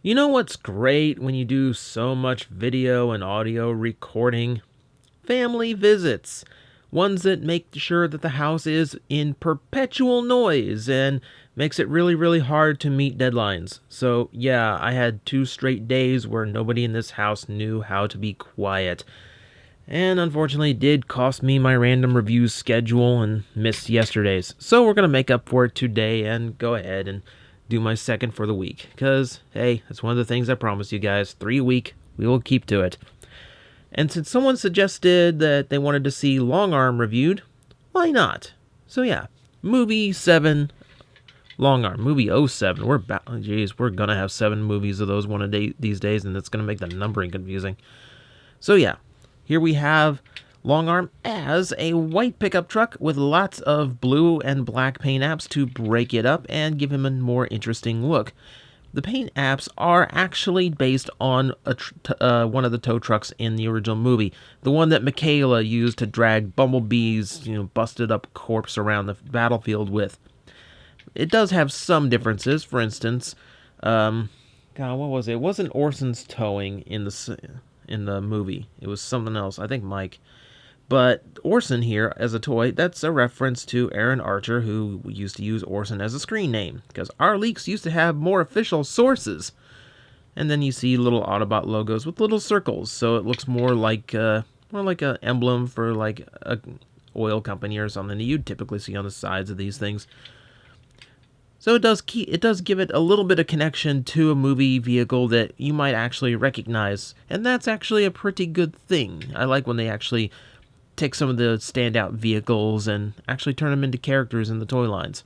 You know what's great when you do so much video and audio recording? Family visits. Ones that make sure that the house is in perpetual noise and makes it really, really hard to meet deadlines. So, yeah, I had 2 straight days where nobody in this house knew how to be quiet. And unfortunately, it did cost me my random reviews schedule and missed yesterday's. So we're going to make up for it today and go ahead and do my second for the week. Because, hey, that's one of the things I promised you guys. 3 a week, we will keep to it. And since someone suggested that they wanted to see Longarm reviewed, why not? So yeah, movie 7, Longarm, movie '07. We're gonna have 7 movies of those one a day these days, and it's gonna make the numbering confusing. So yeah, here we have Longarm as a white pickup truck with lots of blue and black paint apps to break it up and give him a more interesting look. The paint apps are actually based on one of the tow trucks in the original movie, the one that Michaela used to drag Bumblebee's, busted up corpse around the battlefield with. It does have some differences. For instance, God, what was it? It wasn't Orson's towing in the movie. It was something else. I think Mike. But Orson here, as a toy, that's a reference to Aaron Archer, who used to use Orson as a screen name, because our leaks used to have more official sources. And then you see little Autobot logos with little circles, so it looks more like an emblem for like a oil company or something that you'd typically see on the sides of these things. So it does give it a little bit of connection to a movie vehicle that you might actually recognize, and that's actually a pretty good thing. I like when they actually take some of the standout vehicles and actually turn them into characters in the toy lines.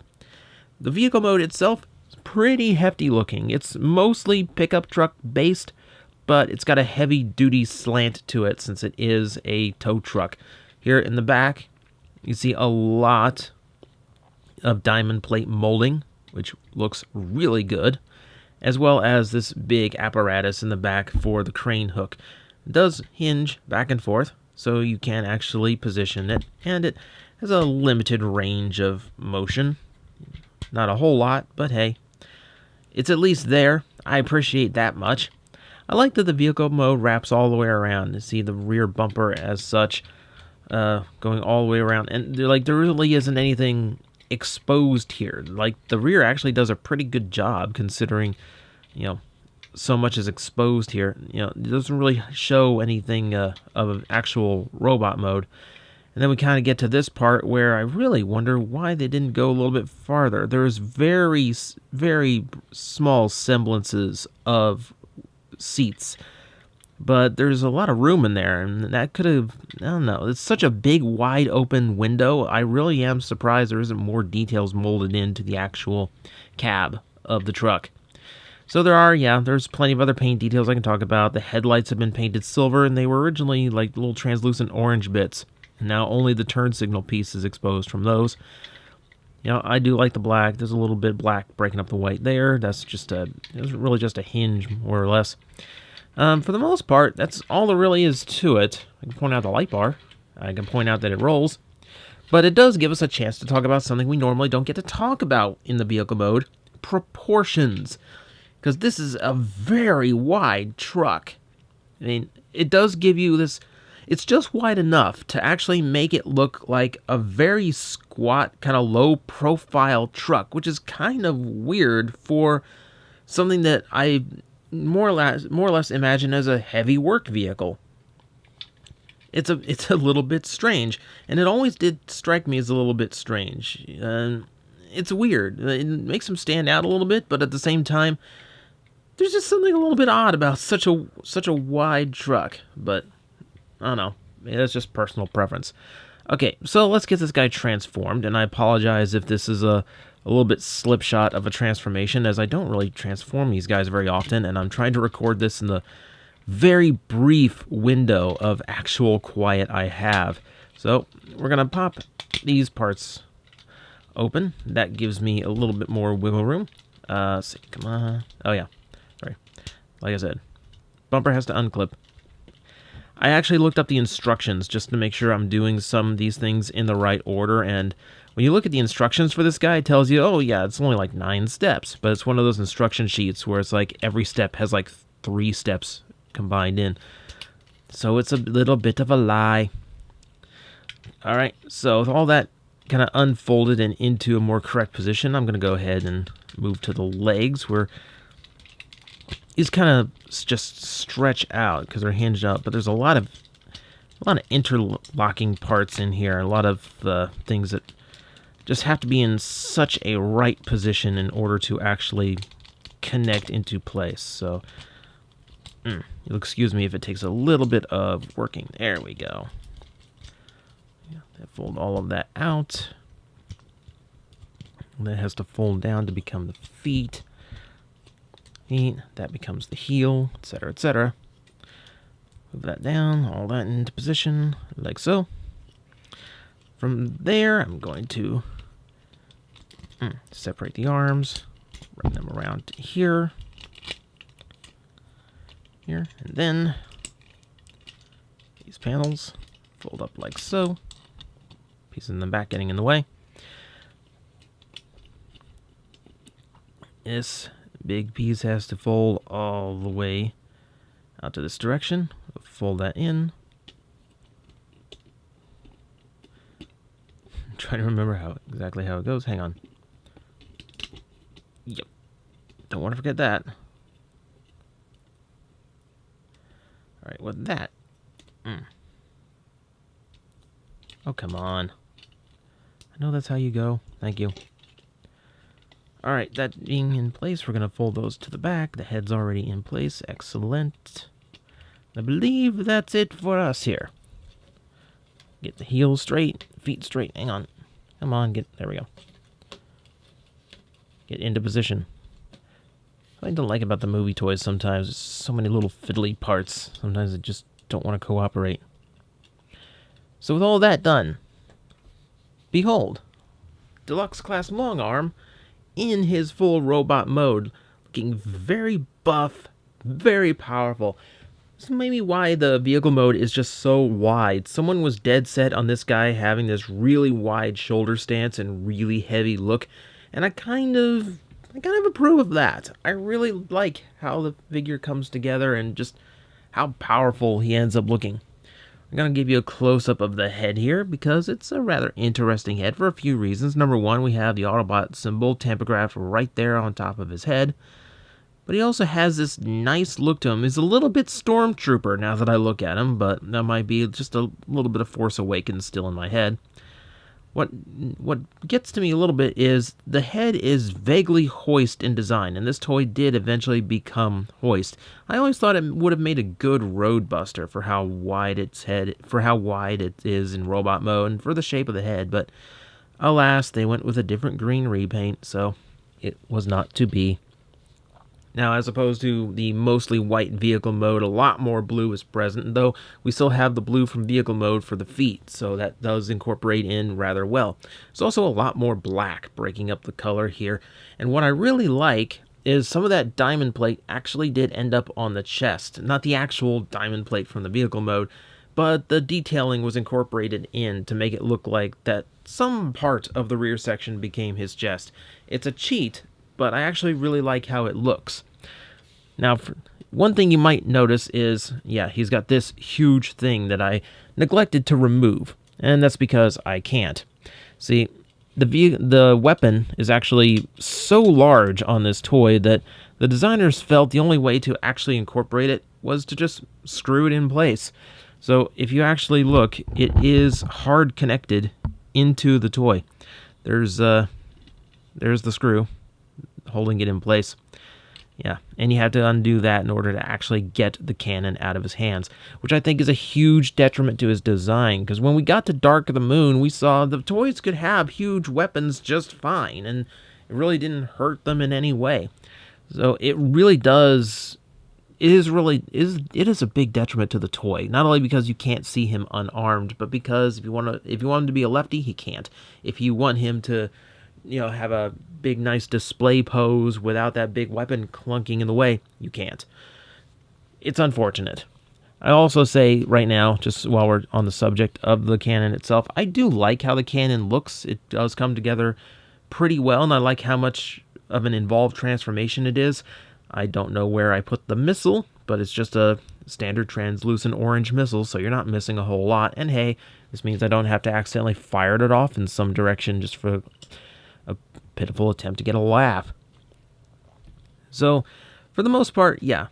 The vehicle mode itself is pretty hefty looking. It's mostly pickup truck based, but it's got a heavy duty slant to it since it is a tow truck. Here in the back, you see a lot of diamond plate molding, which looks really good, as well as this big apparatus in the back for the crane hook. It does hinge back and forth, so you can actually position it, and it has a limited range of motion. Not a whole lot, but hey, it's at least there. I appreciate that much. I like that the vehicle mode wraps all the way around. To see the rear bumper as such, going all the way around, and there really isn't anything exposed here. Like, the rear actually does a pretty good job considering, so much is exposed here. It doesn't really show anything of actual robot mode. And then we kind of get to this part where I really wonder why they didn't go a little bit farther. There's very, very small semblances of seats, but there's a lot of room in there, and that could have, I don't know, it's such a big, wide open window. I really am surprised there isn't more details molded into the actual cab of the truck. So there's plenty of other paint details I can talk about. The headlights have been painted silver, and they were originally like little translucent orange bits. And now only the turn signal piece is exposed from those. I do like the black. There's a little bit black breaking up the white there. It's really just a hinge, more or less. For the most part, that's all there really is to it. I can point out the light bar. I can point out that it rolls. But it does give us a chance to talk about something we normally don't get to talk about in the vehicle mode: proportions. Because this is a very wide truck. I mean, it does give you this. It's just wide enough to actually make it look like a very squat, kind of low-profile truck, which is kind of weird for something that I more or less imagine as a heavy work vehicle. It's a little bit strange, and it always did strike me as a little bit strange. It's weird. It makes them stand out a little bit, but at the same time, there's just something a little bit odd about such a wide truck. But I don't know. Maybe that's just personal preference. Okay, so let's get this guy transformed, and I apologize if this is a little bit slipshot of a transformation, as I don't really transform these guys very often, and I'm trying to record this in the very brief window of actual quiet I have. So we're going to pop these parts open. That gives me a little bit more wiggle room. See, come on. Oh, yeah. Sorry. Like I said, bumper has to unclip. I actually looked up the instructions just to make sure I'm doing some of these things in the right order, and when you look at the instructions for this guy, it tells you, oh yeah, it's only like 9 steps, but it's one of those instruction sheets where it's like every step has like 3 steps combined in. So it's a little bit of a lie. Alright, so with all that kind of unfolded and into a more correct position, I'm going to go ahead and move to the legs where these kind of just stretch out because they're hinged up, but there's a lot of interlocking parts in here, a lot of things that just have to be in such a right position in order to actually connect into place. So you'll excuse me if it takes a little bit of working. There we go. Fold all of that out. And that has to fold down to become the feet. That becomes the heel, etc., etc. Move that down, all that into position, like so. From there, I'm going to separate the arms, bring them around to here, and then these panels fold up like so. Pieces in the back getting in the way. This big piece has to fold all the way out to this direction. Fold that in. I'm trying to remember exactly how it goes. Hang on. Yep. Don't want to forget that. Alright, with that. Oh, come on. I know that's how you go. Thank you. Alright, that being in place, we're going to fold those to the back. The head's already in place. Excellent. I believe that's it for us here. Get the heels straight, feet straight. Hang on. Come on, there we go. Get into position. What I don't like about the movie toys sometimes is so many little fiddly parts. Sometimes I just don't want to cooperate. So with all that done, behold, Deluxe Class Longarm in his full robot mode, looking very buff, very powerful. This may be why the vehicle mode is just so wide. Someone was dead set on this guy having this really wide shoulder stance and really heavy look, and I kind of approve of that. I really like how the figure comes together and just how powerful he ends up looking. I'm going to give you a close-up of the head here because it's a rather interesting head for a few reasons. Number one, we have the Autobot symbol tampographed right there on top of his head. But he also has this nice look to him. He's a little bit Stormtrooper now that I look at him, but that might be just a little bit of Force Awakens still in my head. What gets to me a little bit is the head is vaguely hoist in design, and this toy did eventually become hoist. I always thought it would have made a good roadbuster for how wide it is in robot mode and for the shape of the head, but alas, they went with a different green repaint, so it was not to be. Now, as opposed to the mostly white vehicle mode, a lot more blue is present, though we still have the blue from vehicle mode for the feet, so that does incorporate in rather well. There's also a lot more black, breaking up the color here, and what I really like is some of that diamond plate actually did end up on the chest. Not the actual diamond plate from the vehicle mode, but the detailing was incorporated in to make it look like that some part of the rear section became his chest. It's a cheat, but I actually really like how it looks. Now, one thing you might notice is, yeah, he's got this huge thing that I neglected to remove, and that's because I can't. See, the weapon is actually so large on this toy that the designers felt the only way to actually incorporate it was to just screw it in place. So if you actually look, it is hard connected into the toy. There's the screw holding it in place. Yeah, and you have to undo that in order to actually get the cannon out of his hands, which I think is a huge detriment to his design, because when we got to Dark of the Moon, we saw the toys could have huge weapons just fine, and it really didn't hurt them in any way. So it really does, it is a big detriment to the toy, not only because you can't see him unarmed, but because if you want him to be a lefty, he can't. If you want him to, have a big nice display pose without that big weapon clunking in the way, you can't. It's unfortunate. I also say right now, just while we're on the subject of the cannon itself, I do like how the cannon looks. It does come together pretty well, and I like how much of an involved transformation it is. I don't know where I put the missile, but it's just a standard translucent orange missile, so you're not missing a whole lot. And hey, this means I don't have to accidentally fire it off in some direction just for a pitiful attempt to get a laugh. So, for the most part, yeah,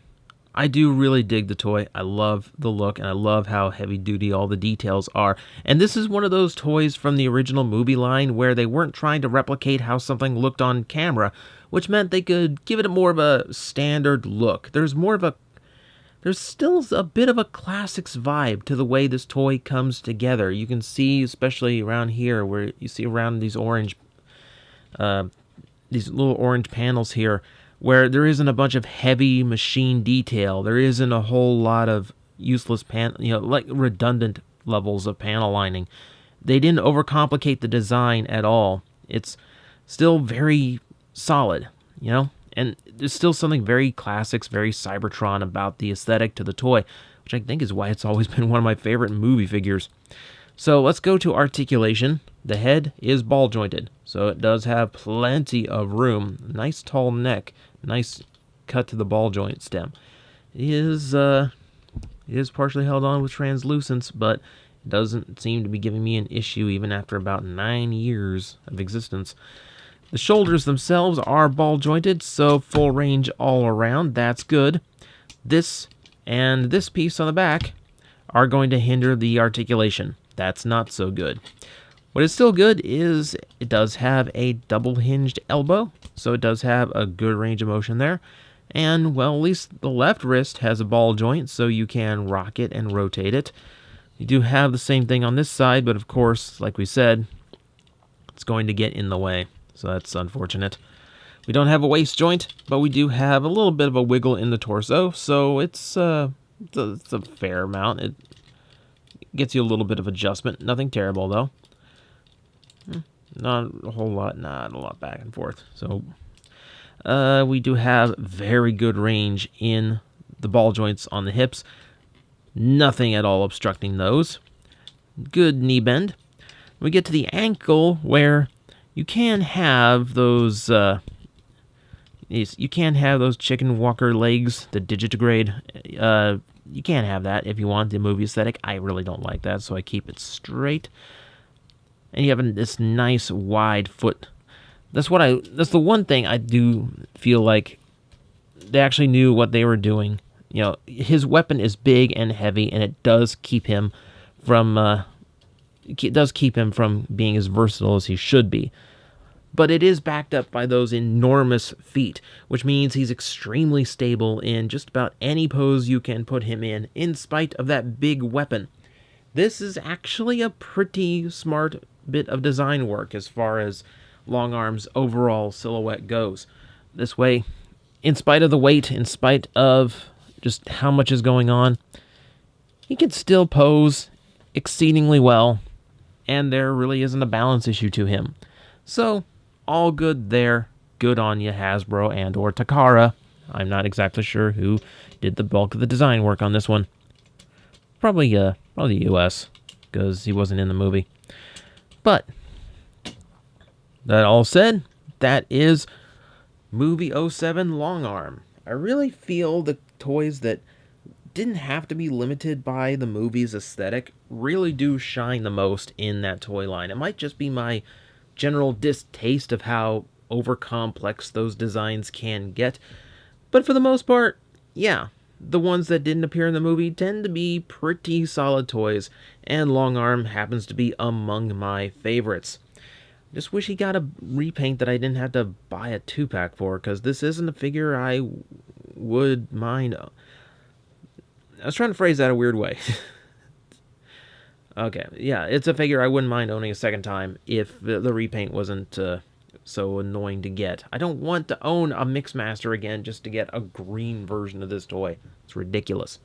I do really dig the toy. I love the look, and I love how heavy-duty all the details are. And this is one of those toys from the original movie line where they weren't trying to replicate how something looked on camera, which meant they could give it more of a standard look. There's still a bit of a classics vibe to the way this toy comes together. You can see, especially around here, where you see around these little orange panels here, where there isn't a bunch of heavy machine detail. There isn't a whole lot of useless like redundant levels of panel lining. They didn't overcomplicate the design at all. It's still very solid, and there's still something very classics, very Cybertron about the aesthetic to the toy, which I think is why it's always been one of my favorite movie figures. So let's go to articulation. The head is ball jointed, so it does have plenty of room. Nice tall neck, nice cut to the ball joint stem. It is partially held on with translucence, but it doesn't seem to be giving me an issue even after about 9 years of existence. The shoulders themselves are ball jointed, so full range all around. That's good. This and this piece on the back are going to hinder the articulation. That's not so good. What is still good is it does have a double hinged elbow, so it does have a good range of motion there. And, well, at least the left wrist has a ball joint, so you can rock it and rotate it. You do have the same thing on this side, but of course, like we said, it's going to get in the way, so that's unfortunate. We don't have a waist joint, but we do have a little bit of a wiggle in the torso, so it's a fair amount. It gets you a little bit of adjustment. Nothing terrible, though. Not a lot back and forth. So we do have very good range in the ball joints on the hips. Nothing at all obstructing those. Good knee bend. We get to the ankle where you can have those chicken walker legs that digitigrade. You can't have that if you want the movie aesthetic. I really don't like that, so I keep it straight. And you have this nice wide foot. That's the one thing I do feel like they actually knew what they were doing. His weapon is big and heavy, and it does keep him from being as versatile as he should be. But it is backed up by those enormous feet, which means he's extremely stable in just about any pose you can put him in spite of that big weapon. This is actually a pretty smart bit of design work as far as Longarm's overall silhouette goes. This way, in spite of the weight, in spite of just how much is going on, he can still pose exceedingly well, and there really isn't a balance issue to him. So, all good there. Good on you, Hasbro and or Takara. I'm not exactly sure who did the bulk of the design work on this one. Probably US, because he wasn't in the movie. But, that all said, that is Movie 07 Longarm. I really feel the toys that didn't have to be limited by the movie's aesthetic really do shine the most in that toy line. It might just be my general distaste of how over-complex those designs can get, but for the most part, yeah, the ones that didn't appear in the movie tend to be pretty solid toys, and Longarm happens to be among my favorites. Just wish he got a repaint that I didn't have to buy a 2-pack for, because this isn't a figure I would mind. I was trying to phrase that a weird way. Okay, yeah, it's a figure I wouldn't mind owning a second time if the repaint wasn't so annoying to get. I don't want to own a Mixmaster again just to get a green version of this toy. It's ridiculous.